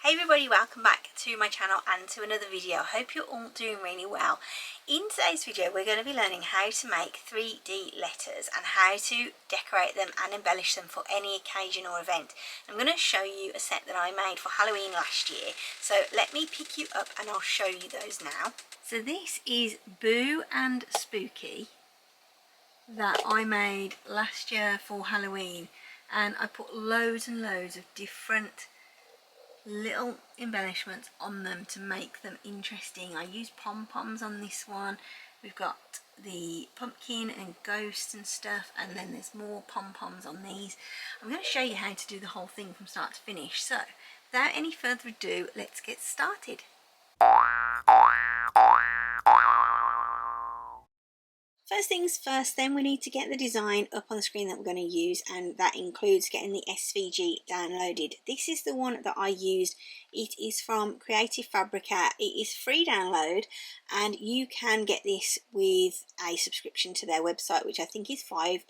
Hey everybody, welcome back to my channel and to another video. Hope you're all doing really well. In today's video we're going to be learning how to make 3D letters and how to decorate them and embellish them for any occasion or event. I'm going to show you a set that I made for Halloween last year. So let me pick you up and I'll show you those now. So this is Boo and Spooky that I made last year for Halloween, and I put loads and loads of different little embellishments on them to make them interesting. I used pom-poms on this one. We've got the pumpkin and ghosts and stuff, and then there's more pom-poms on these. I'm going to show you how to do the whole thing from start to finish. So without any further ado, let's get started. First things first, then we need to get the design up on the screen that we're going to use, and that includes getting the SVG downloaded. This is the one that I used. It is from Creative Fabrica. It is free download, and you can get this with a subscription to their website, which I think is £5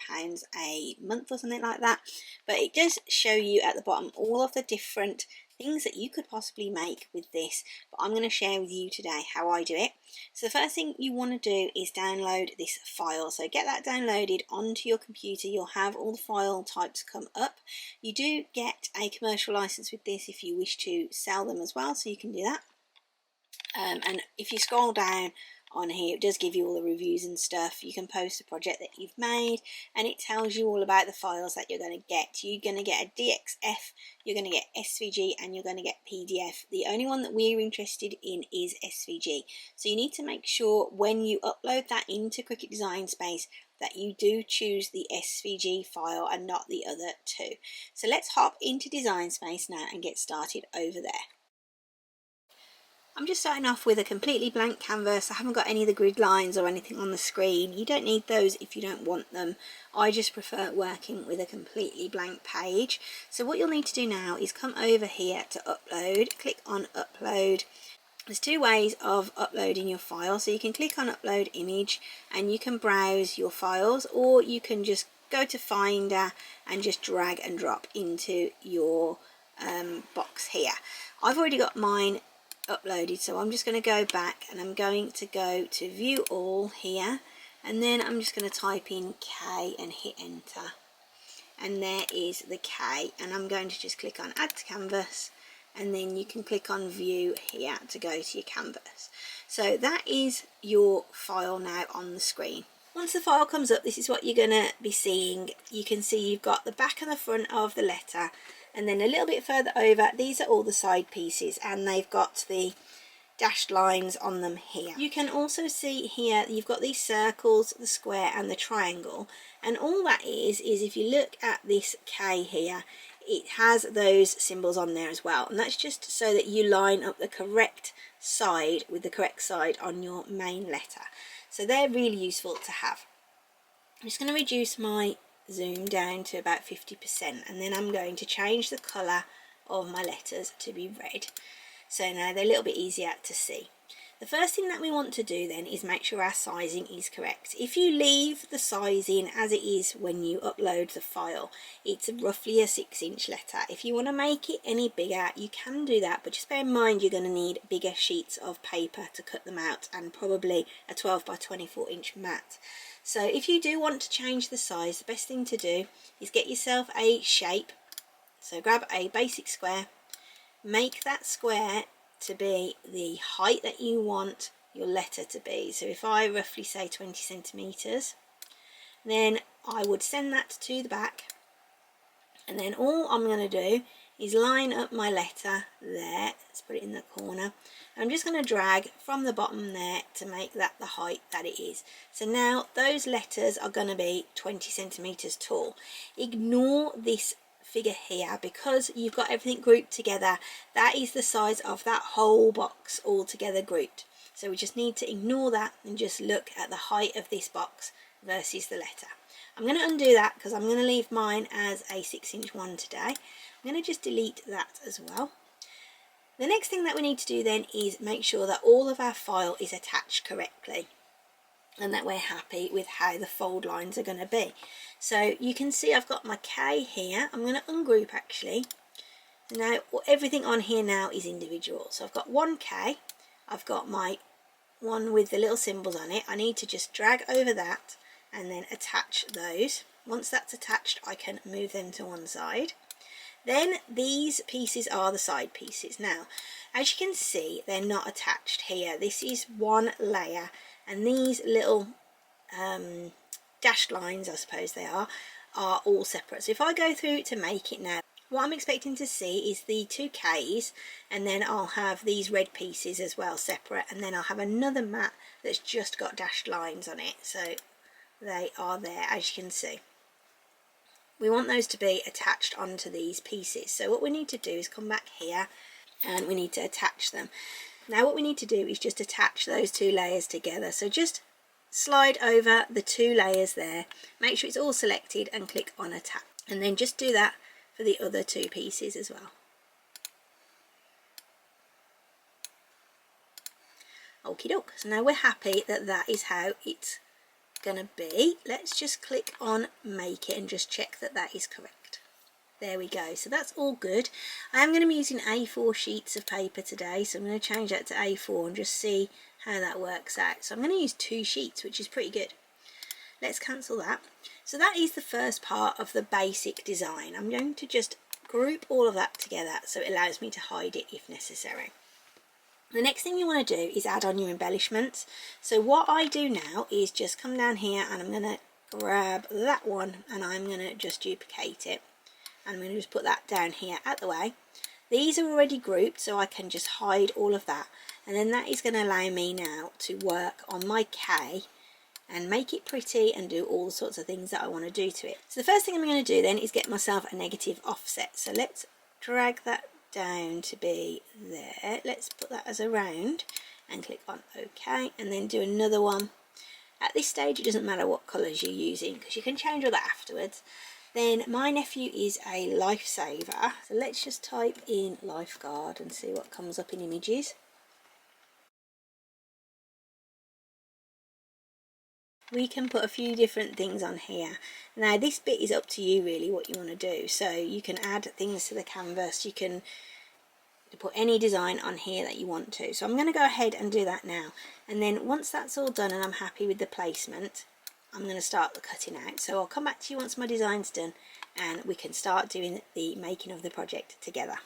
a month or something like that. But it does show you at the bottom all of the different things that you could possibly make with this, but I'm going to share with you today how I do it. So the first thing you want to do is download this file. So get that downloaded onto your computer. You'll have all the file types come up. You do get a commercial license with this if you wish to sell them as well, so you can do that. And if you scroll down on here, it does give you all the reviews and stuff. You can post a project that you've made, and it tells you all about the files that you're going to get. You're going to get a DXF, you're going to get SVG, and you're going to get PDF. The only one that we're interested in is SVG. So you need to make sure when you upload that into Cricut Design Space that you do choose the SVG file and not the other two. So let's hop into Design Space now and get started over there. I'm just starting off with a completely blank canvas. I haven't got any of the grid lines or anything on the screen. You don't need those if you don't want them. I just prefer working with a completely blank page. So what you'll need to do now is come over here to upload, click on upload. There's two ways of uploading your file. So you can click on upload image and you can browse your files, or you can just go to Finder and just drag and drop into your box here. I've already got mine uploaded, so I'm just going to go back and I'm going to go to view all here, and then I'm just going to type in K and hit enter, and there is the K, and I'm going to just click on add to canvas, and then you can click on view here to go to your canvas. So that is your file now on the screen. Once the file comes up, this is what you're going to be seeing. You can see you've got the back and the front of the letter, and then a little bit further over, these are all the side pieces, and they've got the dashed lines on them here. You can also see here you've got these circles, the square and the triangle, and all that is if you look at this K here, it has those symbols on there as well, and that's just so that you line up the correct side with the correct side on your main letter. So they're really useful to have. I'm just going to reduce my zoom down to about 50%, and then I'm going to change the colour of my letters to be red, so now they're a little bit easier to see. The first thing that we want to do then is make sure our sizing is correct. If you leave the sizing as it is when you upload the file, it's roughly a 6-inch letter. If you want to make it any bigger, you can do that, but just bear in mind you're going to need bigger sheets of paper to cut them out, and probably a 12 by 24 inch mat. So if you do want to change the size, the best thing to do is get yourself a shape. So grab a basic square, make that square to be the height that you want your letter to be. So if I roughly say 20 centimeters, then I would send that to the back, and then all I'm going to do is line up my letter there. Let's put it in the corner. I'm just going to drag from the bottom there to make that the height that it is. So now those letters are going to be 20 centimeters tall. Ignore this figure here because you've got everything grouped together. That is the size of that whole box all together grouped. So we just need to ignore that and just look at the height of this box versus the letter. I'm going to undo that because I'm going to leave mine as a 6-inch one today. I'm going to just delete that as well. The next thing that we need to do then is make sure that all of our file is attached correctly, and that we're happy with how the fold lines are going to be. So you can see I've got my K here. I'm going to ungroup actually, Now everything on here now is individual. So I've got 1K, I've got my one with the little symbols on it. I need to just drag over that and then attach those. Once that's attached, I can move them to one side. Then these pieces are the side pieces. Now, as you can see, they're not attached here. This is one layer, and these little dashed lines, I suppose they are all separate. So if I go through to make it now, what I'm expecting to see is the 2Ks, and then I'll have these red pieces as well separate, and then I'll have another mat that's just got dashed lines on it. So they are there, as you can see. We want those to be attached onto these pieces. So what we need to do is come back here and we need to attach them. Now what we need to do is just attach those two layers together. So just slide over the two layers there, make sure it's all selected and click on attach. And then just do that for the other two pieces as well. Okie doke. So now we're happy that that is how it's gonna be. Let's just click on make it and just check that that is correct. There we go. So that's all good. I am going to be using A4 sheets of paper today, so I'm going to change that to A4 and just see how that works out. So I'm going to use 2 sheets, which is pretty good. Let's cancel that. So that is the first part of the basic design. I'm going to just group all of that together so it allows me to hide it if necessary. The next thing you want to do is add on your embellishments. So what I do now is just come down here and I'm going to grab that one and I'm going to just duplicate it. And I'm going to just put that down here out the way. These are already grouped, so I can just hide all of that. And then that is going to allow me now to work on my K and make it pretty and do all the sorts of things that I want to do to it. So the first thing I'm going to do then is get myself a negative offset. So let's drag that down to be there. Let's put that as a round and click on OK, and then do another one. At this stage it doesn't matter what colours you're using because you can change all that afterwards. Then my nephew is a lifesaver, so let's just type in lifeguard and see what comes up in images. We can put a few different things on here. Now this bit is up to you really what you want to do. So you can add things to the canvas, you can put any design on here that you want to. So I'm going to go ahead and do that now. And then once that's all done and I'm happy with the placement, I'm going to start the cutting out. So I'll come back to you once my design's done and we can start doing the making of the project together.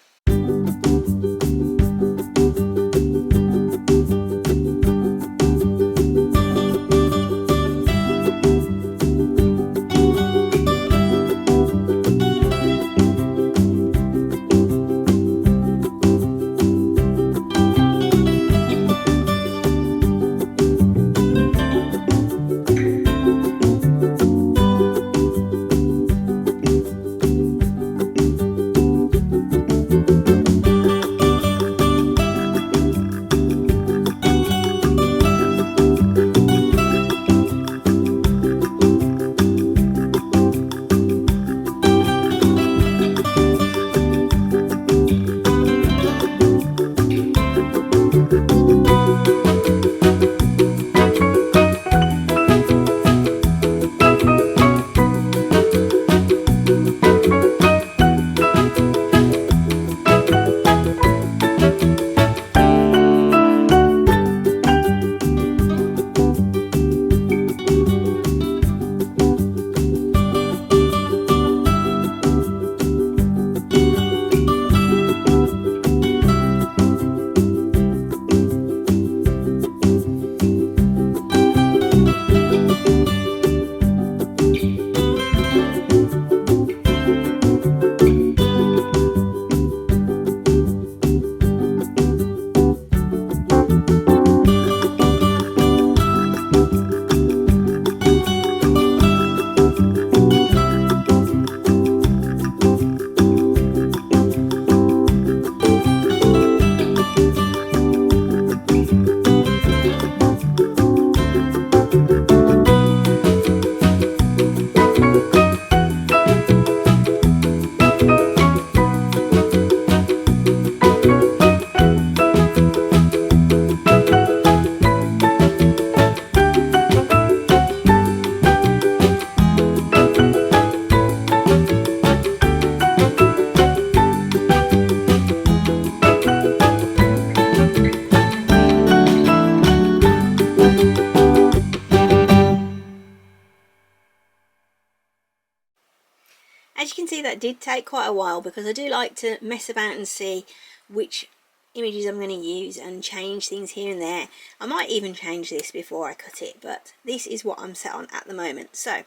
you that did take quite a while, because I do like to mess about and see which images I'm going to use and change things here and there. I might even change this before I cut it, but this is what I'm set on at the moment. So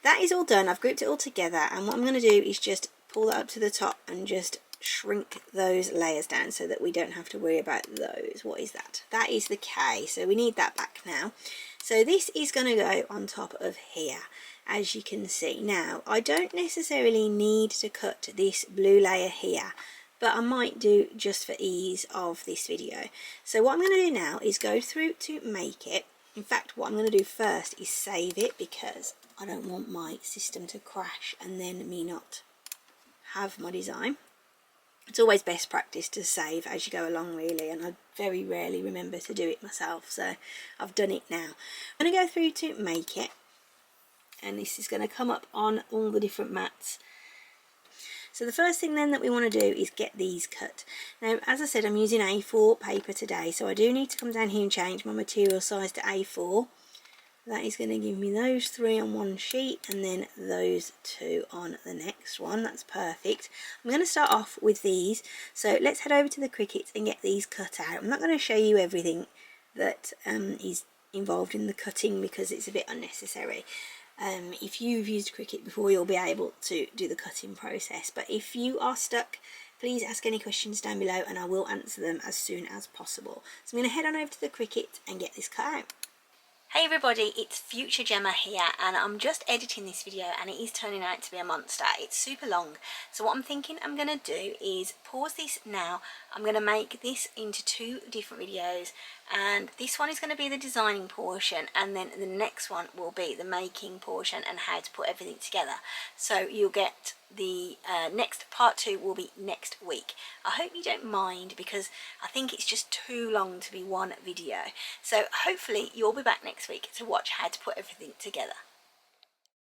that is all done. I've grouped it all together, and what I'm going to do is just pull that up to the top and just shrink those layers down so that we don't have to worry about those. What is that? That is the K, so we need that back now. So this is going to go on top of here, as you can see. Now I don't necessarily need to cut this blue layer here, but I might do just for ease of this video. So what I'm going to do now is go through to make it. In fact, what I'm going to do first is save it, because I don't want my system to crash and then me not have my design. It's always best practice to save as you go along, really, and I very rarely remember to do it myself, so I've done it now. I'm going to go through to make it, and this is going to come up on all the different mats. So the first thing then that we want to do is get these cut. Now, as I said, I'm using A4 paper today, so I do need to come down here and change my material size to A4. That is going to give me those 3 on one sheet and then those 2 on the next one. That's perfect. I'm going to start off with these. So let's head over to the Cricut and get these cut out. I'm not going to show you everything that is involved in the cutting, because it's a bit unnecessary. If you've used Cricut before, you'll be able to do the cutting process. But if you are stuck, please ask any questions down below and I will answer them as soon as possible. So I'm going to head on over to the Cricut and get this cut out. Hey everybody, it's Future Gemma here, and I'm just editing this video and it is turning out to be a monster. It's super long, so what I'm thinking I'm going to do is pause this now. I'm going to make this into 2 different videos, and this one is going to be the designing portion, and then the next one will be the making portion and how to put everything together. So you'll get the next part 2 will be next week. I hope you don't mind, because I think it's just too long to be one video. So hopefully you'll be back next week to watch how to put everything together.